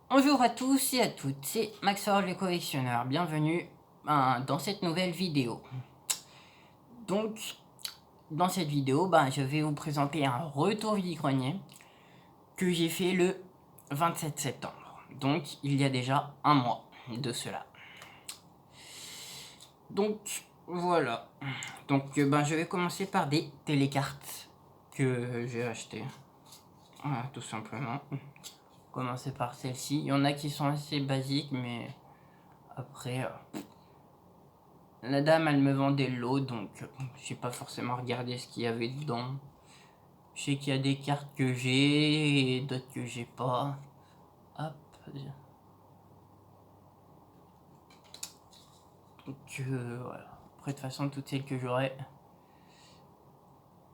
Bonjour à tous et à toutes, c'est Maxor le collectionneur, bienvenue dans cette nouvelle vidéo. Donc, dans cette vidéo, je vais vous présenter un retour vide-grenier que j'ai fait le 27 septembre. Donc, il y a déjà un mois de cela. Donc, voilà. Donc, je vais commencer par des télécartes que j'ai achetées. Voilà, tout simplement. Commencer par celle-ci. Il y en a qui sont assez basiques, mais après... La dame, elle me vendait l'eau, donc j'ai pas forcément regardé ce qu'il y avait dedans. Je sais qu'il y a des cartes que j'ai et d'autres que j'ai pas. Hop. Donc voilà. Après, de toute façon, toutes celles que j'aurai,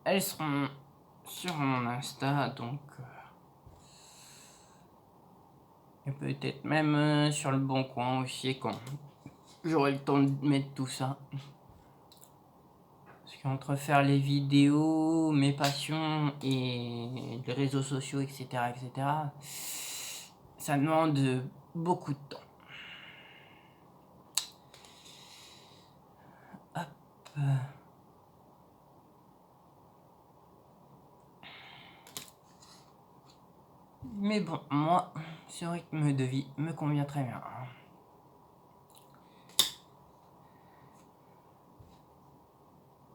elles seront sur mon Insta, donc... et peut-être même sur le Bon Coin aussi, quand j'aurai le temps de mettre tout ça. Parce qu'entre faire les vidéos, mes passions et les réseaux sociaux, etc., ça demande beaucoup de temps. Hop. Mais bon, moi, ce rythme de vie me convient très bien.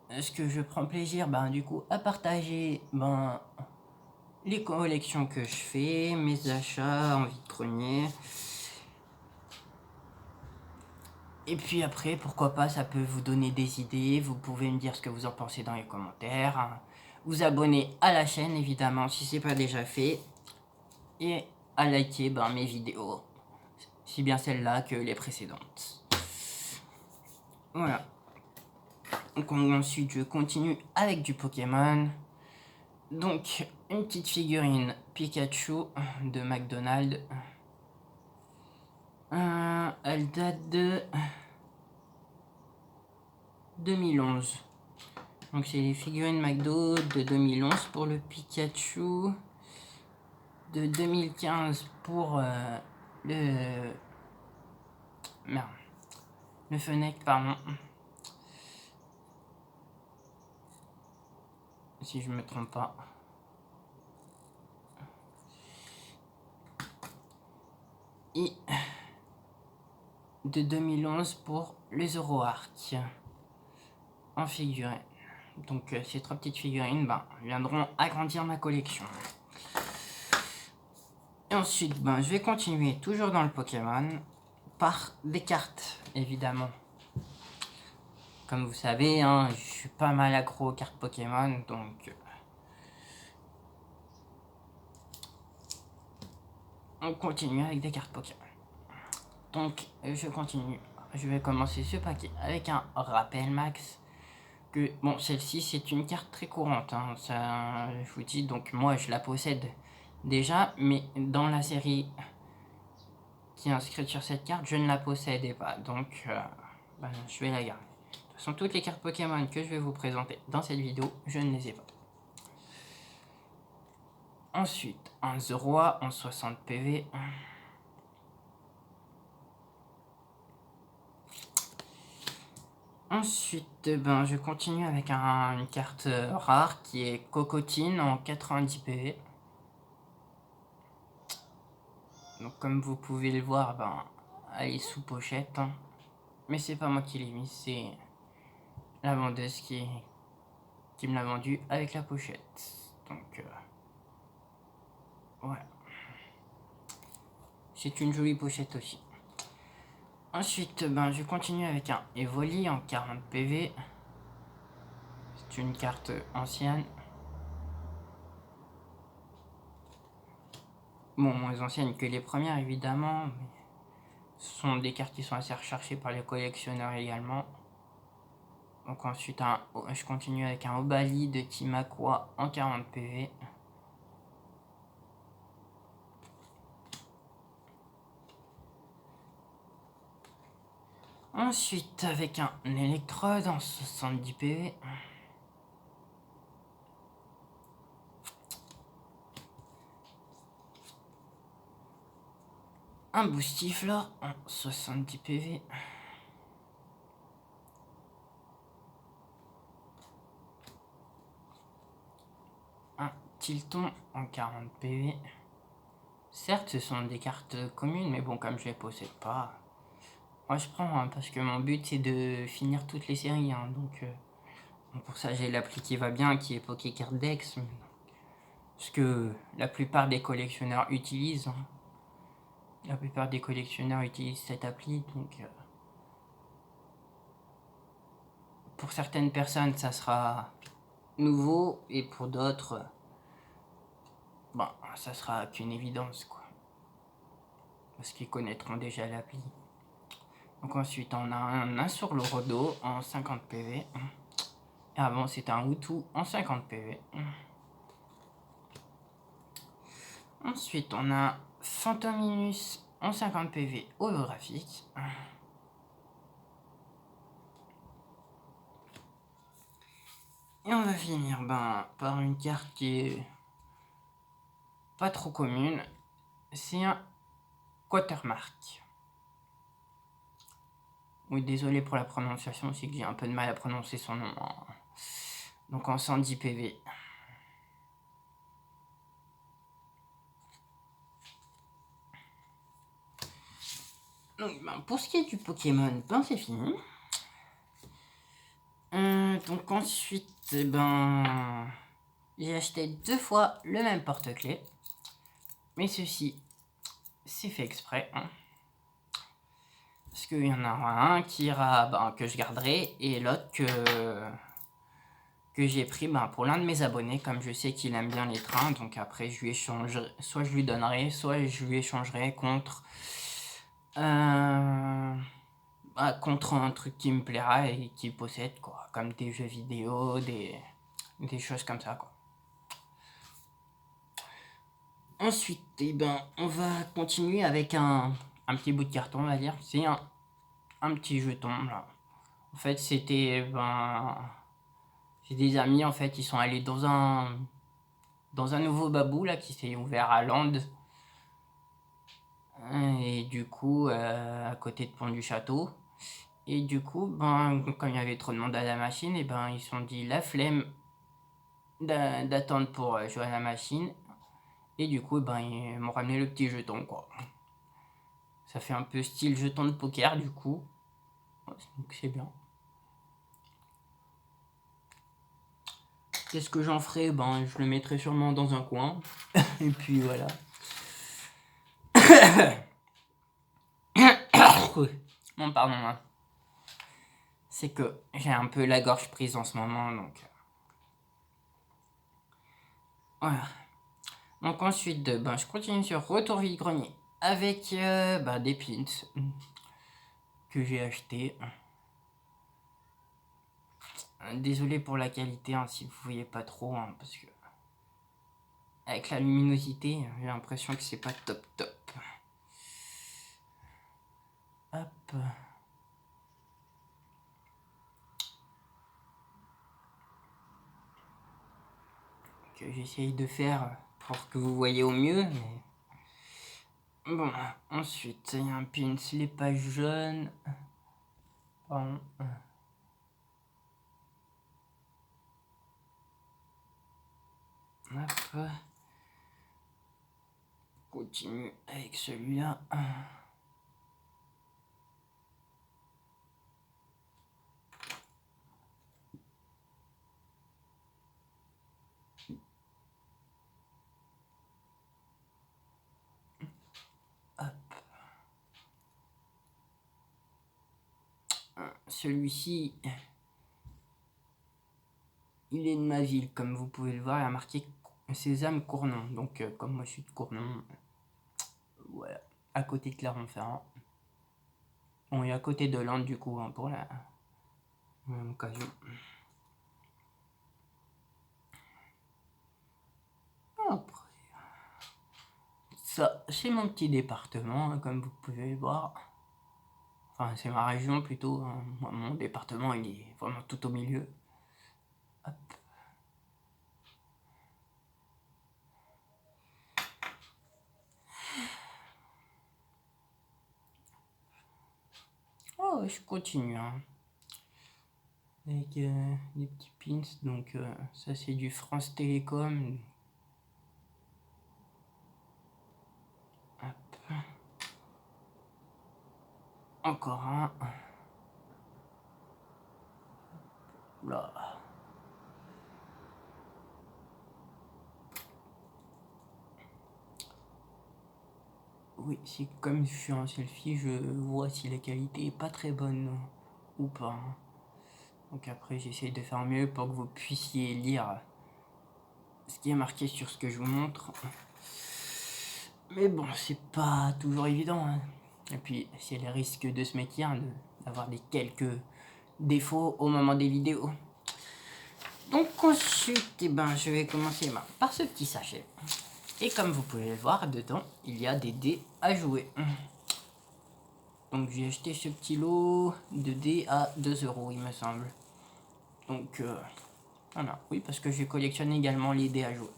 Est-ce que je prends plaisir, du coup, à partager, les collections que je fais, mes achats en vide-grenier. Et puis après, pourquoi pas, ça peut vous donner des idées. Vous pouvez me dire ce que vous en pensez dans les commentaires. Vous abonner à la chaîne, évidemment, si c'est pas déjà fait. Et à liker mes vidéos. Si bien celle-là que les précédentes. Voilà. Donc ensuite, je continue avec du Pokémon. Donc, une petite figurine Pikachu de McDonald's. Elle date de 2011. Donc c'est les figurines McDo de 2011 pour le Pikachu. De 2015 pour le... Merde. Le Fennec, pardon. Si je me trompe pas. Et de 2011 pour les Zoroark en figurine. Donc ces trois petites figurines viendront agrandir ma collection. Et ensuite, je vais continuer toujours dans le Pokémon par des cartes, évidemment. Comme vous savez, je suis pas mal accro aux cartes Pokémon, donc on continue avec des cartes Pokémon. Donc je continue. Je vais commencer ce paquet avec un rappel max. Que bon, celle-ci c'est une carte très courante. Ça, je vous dis, donc moi je la possède déjà, mais dans la série qui est inscrite sur cette carte, je ne la possédais pas. Donc je vais la garder. De toute façon, toutes les cartes Pokémon que je vais vous présenter dans cette vidéo, je ne les ai pas. Ensuite, un Zoroa en 60 PV. Ensuite, je continue avec une carte rare qui est Cocotine en 90 PV. Donc comme vous pouvez le voir, elle est sous pochette. Mais c'est pas moi qui l'ai mis, c'est la vendeuse qui me l'a vendu avec la pochette. Donc voilà. C'est une jolie pochette aussi. Ensuite, je continue avec un Evoli en 40 PV. C'est une carte ancienne. Bon, moins ancienne que les premières évidemment, mais ce sont des cartes qui sont assez recherchées par les collectionneurs également. Donc ensuite, je continue avec un Obali de Timakwa en 40 PV. Ensuite, avec un Electrode en 70 PV. un boostiflore en 70 PV. Un Tilton en 40 PV. Certes, ce sont des cartes communes, mais bon, comme je les possède pas, moi je prends, hein, parce que mon but c'est de finir toutes les séries, hein, donc pour ça j'ai l'appli qui va bien, qui est Pokécard Dex, ce que la plupart des collectionneurs utilisent. Hein. La plupart des collectionneurs utilisent cette appli, donc pour certaines personnes ça sera nouveau, et pour d'autres, bon, ça sera qu'une évidence, quoi. Parce qu'ils connaîtront déjà l'appli. Donc ensuite on a un sur le Rodo en 50 PV. Et avant c'était un Hutu en 50 PV. Ensuite on a Phantominus en 50 PV holographique. Et on va finir par une carte qui est pas trop commune. C'est un Quatermark. Oui, désolé pour la prononciation, c'est que j'ai un peu de mal à prononcer son nom. Donc en 110 PV. Donc pour ce qui est du Pokémon, c'est fini. Donc ensuite, j'ai acheté 2 fois le même porte-clés. Mais ceci, c'est fait exprès. Hein. Parce qu'il y en a un qui ira, que je garderai, et l'autre que j'ai pris pour l'un de mes abonnés, comme je sais qu'il aime bien les trains. Donc après, je lui échangerai, soit je lui donnerai, soit je lui échangerai contre contre un truc qui me plaira et qui possède, quoi, comme des jeux vidéo, des choses comme ça, quoi. Ensuite, on va continuer avec un petit bout de carton, on va dire. C'est un petit jeton, là. En fait, c'était, c'est des amis, en fait, ils sont allés dans un nouveau babou, là, qui s'est ouvert à Land. Et du coup, à côté de Pont du Château. Et du coup, quand il y avait trop de monde à la machine, ils se sont dit la flemme d'attendre pour jouer à la machine. Et du coup, ils m'ont ramené le petit jeton, quoi. Ça fait un peu style jeton de poker, du coup. Donc c'est bien. Qu'est-ce que j'en ferai? Je le mettrai sûrement dans un coin. Et puis voilà. Bon, pardon. Hein. C'est que j'ai un peu la gorge prise en ce moment, donc... Voilà. Donc ensuite, je continue sur Retour vide-grenier avec des pins que j'ai acheté. Désolé pour la qualité, hein, si vous voyez pas trop, hein, parce que avec la luminosité, j'ai l'impression que c'est pas top top. Hop. Que j'essaye de faire pour que vous voyez au mieux, mais... Bon, ensuite, il y a un pins, les pages jaunes. Pardon. Hop. Continue avec celui-là. Hop. Celui-ci, il est de ma ville, comme vous pouvez le voir, il a marqué Sésame Cournon. Donc, comme moi je suis de Cournon, voilà, à côté de Clermont-Ferrand. Bon, et à côté de Lens, du coup, hein, pour la même occasion. Après, ça, c'est mon petit département, hein, comme vous pouvez le voir. Enfin, c'est ma région plutôt. Hein. Mon département, il est vraiment tout au milieu. Hop. ouais, je continue. Hein. Avec des petits pins. Donc ça c'est du France Télécom. Hop. Encore un. Là. Oui, c'est comme je suis en selfie, je vois si la qualité est pas très bonne ou pas. Hein. Donc après, j'essaye de faire mieux pour que vous puissiez lire ce qui est marqué sur ce que je vous montre. Mais bon, c'est pas toujours évident. Hein. Et puis, c'est le risque de ce métier, hein, d'avoir des quelques défauts au moment des vidéos. Donc ensuite, eh ben, je vais commencer par ce petit sachet. Et comme vous pouvez le voir, dedans, il y a des dés à jouer. Donc j'ai acheté ce petit lot de dés à 2 €, il me semble. Donc voilà, oui, parce que je collectionne également les dés à jouer.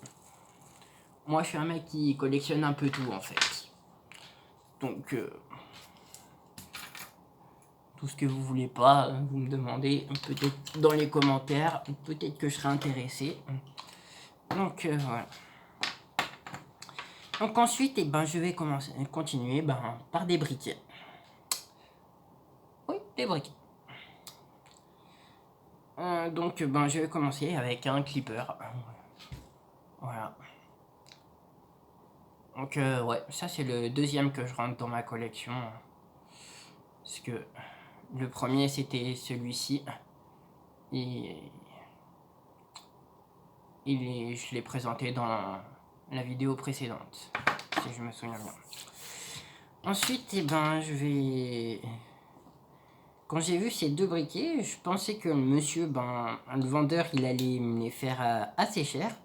Moi, je suis un mec qui collectionne un peu tout, en fait. Donc, tout ce que vous voulez pas, vous me demandez, peut-être dans les commentaires, peut-être que je serai intéressé. Donc, voilà. Donc ensuite, eh ben, je vais continuer par des briquets. Oui, des briquets. Donc, je vais commencer avec un clipper. Voilà. Donc, ouais, ça c'est le deuxième que je rentre dans ma collection. Parce que le premier c'était celui-ci. Et je l'ai présenté dans la vidéo précédente, si je me souviens bien. Ensuite, eh ben, quand j'ai vu ces deux briquets, je pensais que le monsieur, le vendeur, il allait me les faire assez cher.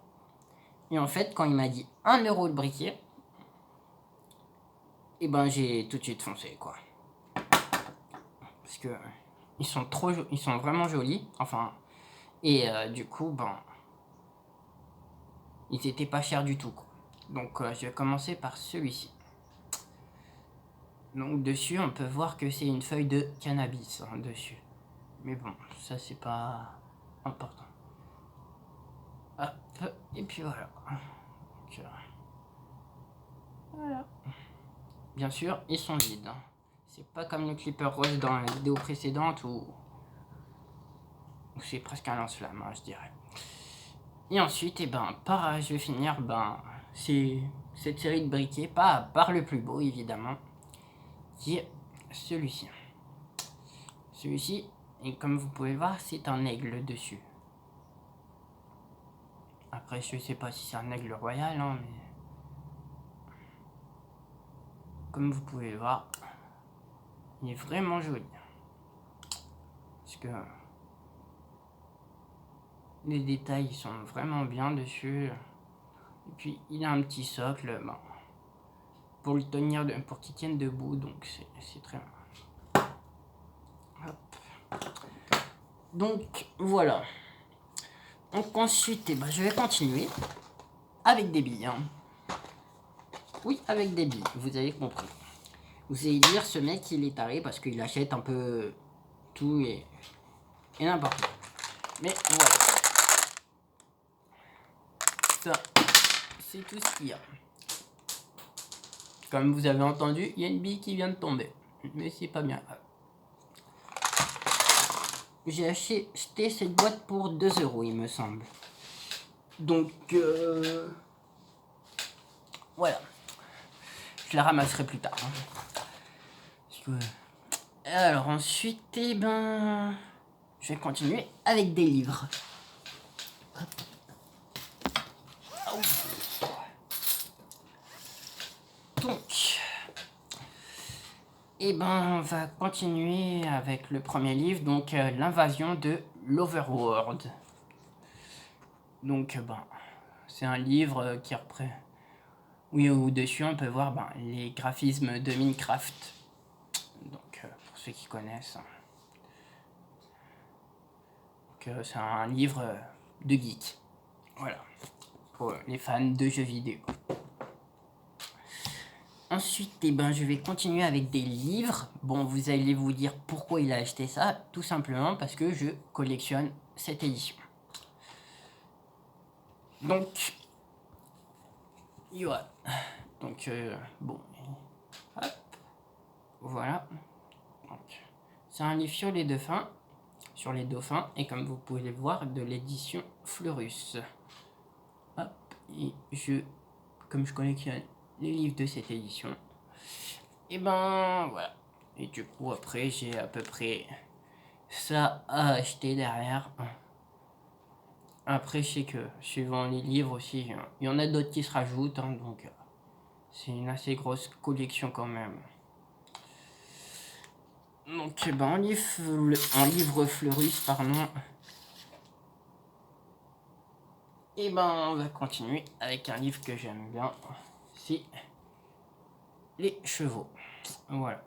Et en fait, quand il m'a dit 1 € le briquet, et j'ai tout de suite foncé, quoi. Parce que ils sont vraiment jolis. Enfin, et du coup, ils étaient pas chers du tout, quoi. Donc, je vais commencer par celui-ci. Donc, dessus, on peut voir que c'est une feuille de cannabis, hein, dessus. Mais bon, ça, c'est pas important. Hop, et puis voilà. Donc, voilà. Bien sûr, ils sont vides. Hein. C'est pas comme le clipper rose dans la vidéo précédente où c'est presque un lance-flamme, hein, je dirais. Et ensuite, je vais finir, c'est cette série de briquets, pas par le plus beau, évidemment, qui est celui-ci. Celui-ci, et comme vous pouvez voir, c'est un aigle dessus. Après, je sais pas si c'est un aigle royal, hein, mais comme vous pouvez le voir, il est vraiment joli. Parce que les détails sont vraiment bien dessus. Et puis, il a un petit socle, pour qu'il tienne debout, donc c'est très bien. Hop. Donc, voilà. Donc ensuite, je vais continuer avec des billes. Hein. Oui, avec des billes, vous avez compris. Vous allez dire, ce mec, il est taré parce qu'il achète un peu tout et n'importe quoi. Mais voilà. Ça, c'est tout ce qu'il y a. Comme vous avez entendu, il y a une bille qui vient de tomber. Mais c'est pas bien grave. J'ai acheté cette boîte pour 2 €, il me semble. Donc, voilà. Je la ramasserai plus tard. Hein. Alors ensuite, je vais continuer avec des livres. Donc, on va continuer avec le premier livre, donc l'invasion de l'Overworld. Donc, c'est un livre qui reprend. Oui, au-dessus, on peut voir les graphismes de Minecraft. Donc, pour ceux qui connaissent. Donc, c'est un livre de geek. Voilà. Pour les fans de jeux vidéo. Ensuite, eh ben, je vais continuer avec des livres. Bon, vous allez vous dire pourquoi il a acheté ça. Tout simplement parce que je collectionne cette édition. Donc, voilà. Donc, bon. Hop. Voilà. Donc, c'est un livre sur les dauphins. Sur les dauphins. Et comme vous pouvez le voir, de l'édition Fleurus. Hop. Et comme je collectionne les livres de cette édition, et ben voilà. Et du coup, après, j'ai à peu près ça à acheter derrière. Après, je sais que suivant les livres aussi, il y en a d'autres qui se rajoutent, hein, donc c'est une assez grosse collection quand même. Donc, ben, en livre Fleurus, pardon. Et ben, on va continuer avec un livre que j'aime bien. C'est Les Chevaux. Voilà.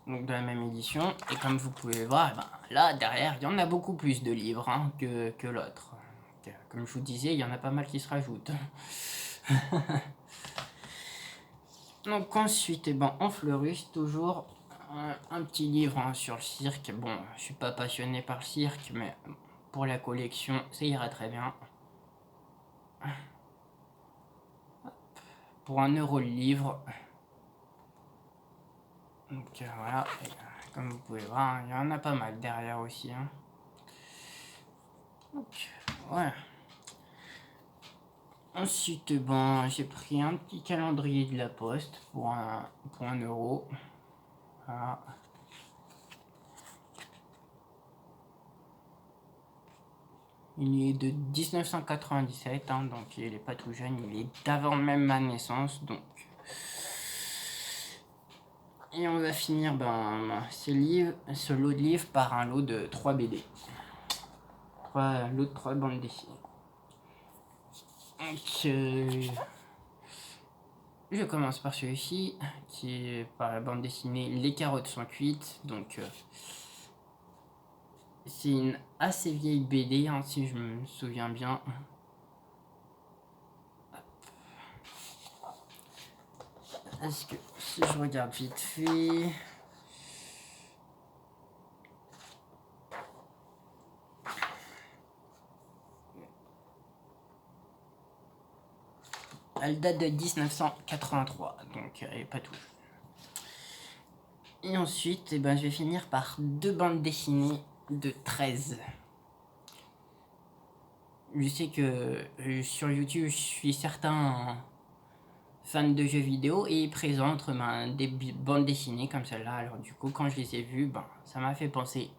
Donc de la même édition. Et comme vous pouvez le voir, ben, là derrière, il y en a beaucoup plus de livres hein, que l'autre. Comme je vous disais, il y en a pas mal qui se rajoutent. Donc ensuite, eh ben, en Fleurus, toujours un petit livre hein, sur le cirque. Bon, je suis pas passionné par le cirque, mais pour la collection, ça ira très bien. Pour 1 € le livre. Donc voilà, et, comme vous pouvez voir, il y en a pas mal derrière aussi. Hein. Donc voilà. Ensuite, ben, j'ai pris un petit calendrier de la Poste pour 1 €. Voilà. Il est de 1997, hein, donc il n'est pas tout jeune, il est d'avant même ma naissance. Donc. Et on va finir ben, ce lot de livres par un lot de 3 BD. Lot de 3 bandes dessinées. Donc, je commence par celui-ci, qui est par la bande dessinée Les Carottes sont cuites. Donc, c'est une assez vieille BD, hein, si je me souviens bien. Est-ce que si je regarde vite fait. Elle date de 1983, donc elle est pas tout. Et ensuite, eh ben, je vais finir par 2 bandes dessinées de 13. Je sais que sur YouTube, je suis certain fan de jeux vidéo et ils présentent des bandes dessinées comme celle-là. Alors du coup, quand je les ai vues, ben, ça m'a fait penser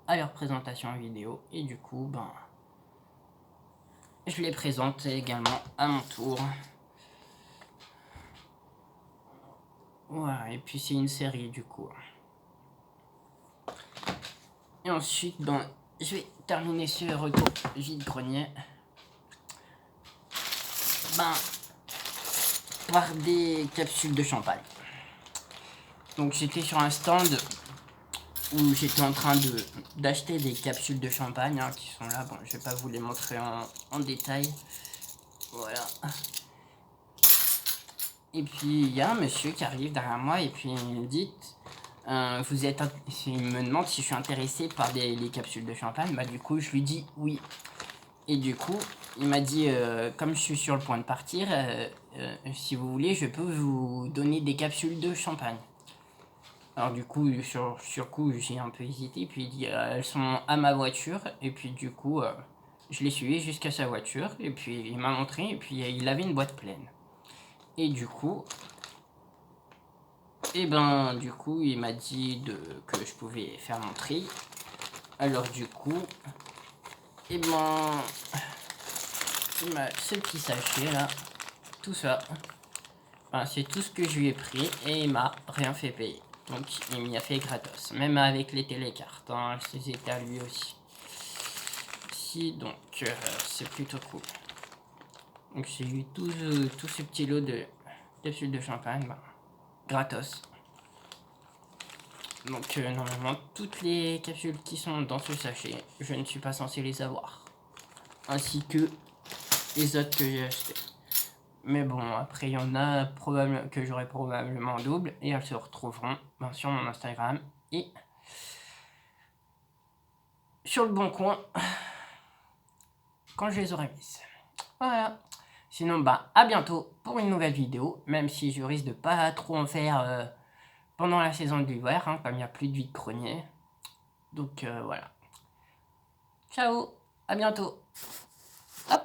à leur présentation vidéo. Et du coup, ben, je les présente également à mon tour. Voilà, et puis c'est une série du coup. Et ensuite, ben, je vais terminer ce retour vide-grenier. Ben, par des capsules de champagne. Donc j'étais sur un stand où j'étais en train d'acheter des capsules de champagne hein, qui sont là. Bon, je vais pas vous les montrer en détail. Voilà. Et puis il y a un monsieur qui arrive derrière moi et puis il me dit il me demande si je suis intéressé par les capsules de champagne. Bah du coup je lui dis oui. Et du coup il m'a dit comme je suis sur le point de partir, si vous voulez je peux vous donner des capsules de champagne. Alors du coup sur coup j'ai un peu hésité puis il dit elles sont à ma voiture et puis du coup je l'ai suivi jusqu'à sa voiture et puis il m'a montré et puis il avait une boîte pleine. Et du coup, il m'a dit que je pouvais faire mon tri. Alors du coup, il m'a ce petit sachet là, tout ça. Enfin, c'est tout ce que je lui ai pris et il m'a rien fait payer. Donc il m'y a fait gratos, même avec les télécartes. Hein, c'était à lui aussi. Si donc c'est plutôt cool. Donc j'ai eu tout ce petit lot de capsules de champagne, gratos. Donc normalement toutes les capsules qui sont dans ce sachet, je ne suis pas censé les avoir. Ainsi que les autres que j'ai achetés. Mais bon, après, il y en a que j'aurai probablement en double. Et elles se retrouveront sur mon Instagram et sur le Bon Coin quand je les aurai mises. Voilà. Sinon, bah, à bientôt pour une nouvelle vidéo. Même si je risque de pas trop en faire pendant la saison de l'hiver, hein, comme il n'y a plus de vide-grenier. Donc, voilà. Ciao, à bientôt. Hop.